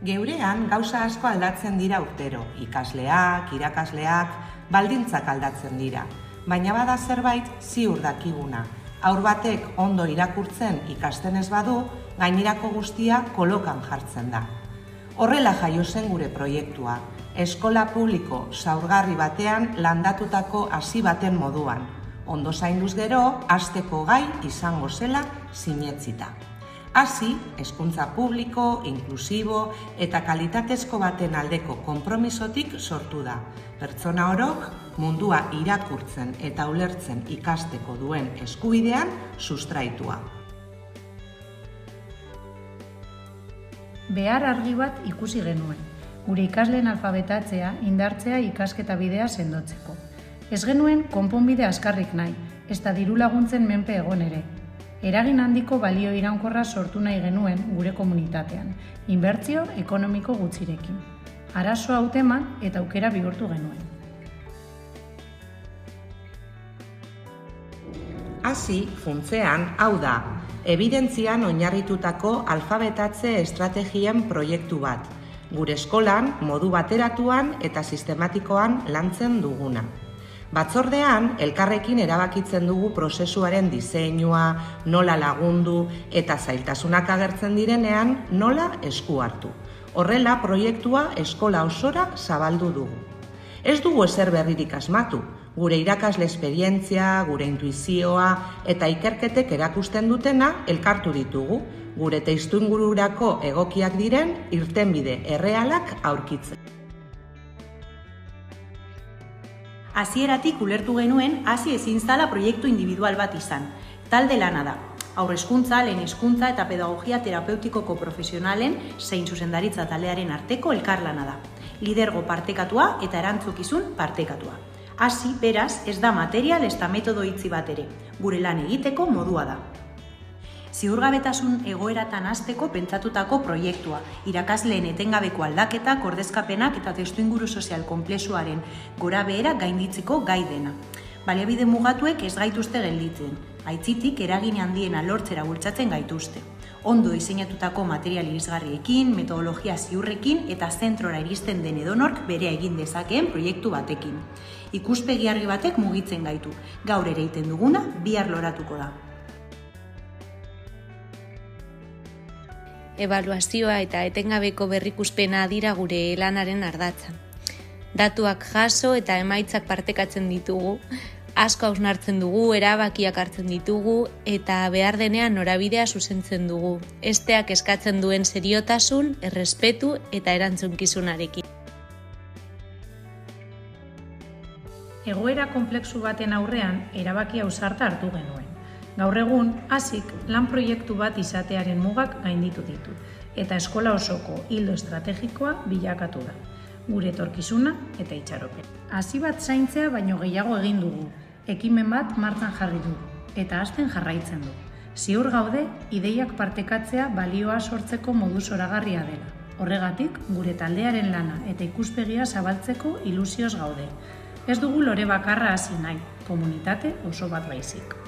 Geurean gauza asko aldatzen dira urtero, ikasleak, irakasleak, baldintzak aldatzen dira. Baina bada zerbait ziur dakiguna. Haur batek ondo irakurtzen ikasten ez badu, gainerako guztia kolokan jartzen da. Horrela jaio zen gure proiektua, eskola publiko zaurgarri batean landatutako hasi baten moduan. Ondo zainduz gero, hasteko gai izango zela sinetzita. Hasi, hezkuntza publiko, inklusibo eta kalitatezko baten aldeko konpromisotik sortu da. Pertsona orok mundua irakurtzen eta ulertzen ikasteko duen eskubidean sustraitua. Behar argi bat ikusi genuen, gure ikasleen alfabetatzea indartzea ikasketa bidea sendotzeko. Ez genuen konponbide azkarrik nahi, ezta diru laguntzen menpe egon ere. Eragin handiko balio iraunkorra sortu nahi genuen gure komunitatean, inbertsio ekonomiko gutxirekin. Arazoa hauteman eta aukera bihurtu genuen. Hasi, funtzean, hau da, ebidentzian oinarritutako alfabetatze estrategien proiektu bat, gure eskolan modu bateratuan eta sistematikoan lantzen duguna. Batzordean, elkarrekin erabakitzen dugu prozesuaren diseinua, nola lagundu eta zailtasunak agertzen direnean nola esku hartu. Horrela, proiektua eskola osora zabaldu dugu. Ez dugu ezer berririk asmatu, gure irakasle esperientzia, gure intuizioa eta ikerketek erakusten dutena elkartu ditugu, gure testuingururako egokiak diren irtenbide errealak aurkitzen. Hasieratik ulertu genuen hasi ezin zala proiektu individual bat izan. Talde lana da. Haur hezkuntza, lehen hezkuntza eta pedagogia terapeutikoko profesionalen zein zuzendaritza taldearen arteko elkarlana da. Lidergo partekatua eta erantzukizun partekatua. Hasi, beraz, ez da material ezta metodo itzi bat ere. Gure lan egiteko modua da. Ziurgabetasun egoeratan hasteko pentsatutako proiektua, irakasleen etengabeko aldaketak, ordezkapenak eta testuinguru sozial konplexuaren gorabehera gainditzeko gai dena. Baliabide mugatuek ez gaituzte gelditzen, aitzitik eragin handiena lortzera bultzatzen gaituzte. Ondo diseinatutako material irisgarriekin, metodologia ziurrekin eta zentrora iristen den edonork berea egin dezakeen proiektu batekin. Ikuspegi argi batek mugitzen gaitu, gaur ere egiten duguna bihar loratuko da. Ebaluazioa eta etengabeko berrikuspena dira gure lanaren ardatza. Datuak jaso eta emaitzak partekatzen ditugu, asko hausnartzen dugu, erabakiak hartzen ditugu eta behar denean norabidea zuzentzen dugu, esteak eskatzen duen seriotasun, errespetu eta erantzunkizunarekin. Egoera konplexu baten aurrean erabaki ausarta hartu genuen. Gaur egun, hasik lan proiektu bat izatearen mugak gainditu ditu, eta eskola osoko ildo estrategikoa bilakatu da, gure etorkizuna eta itxaropen. Hasi bat zaintzea baino gehiago egin dugu, ekimen bat martxan jarri dugu, eta hasten jarraitzen du. Ziur gaude, ideiak partekatzea balioa sortzeko modu zoragarria dela. Horregatik, gure taldearen lana eta ikuspegia zabaltzeko ilusioz gaude. Ez dugu lore bakarra hasi nahi, komunitate oso bat baizik.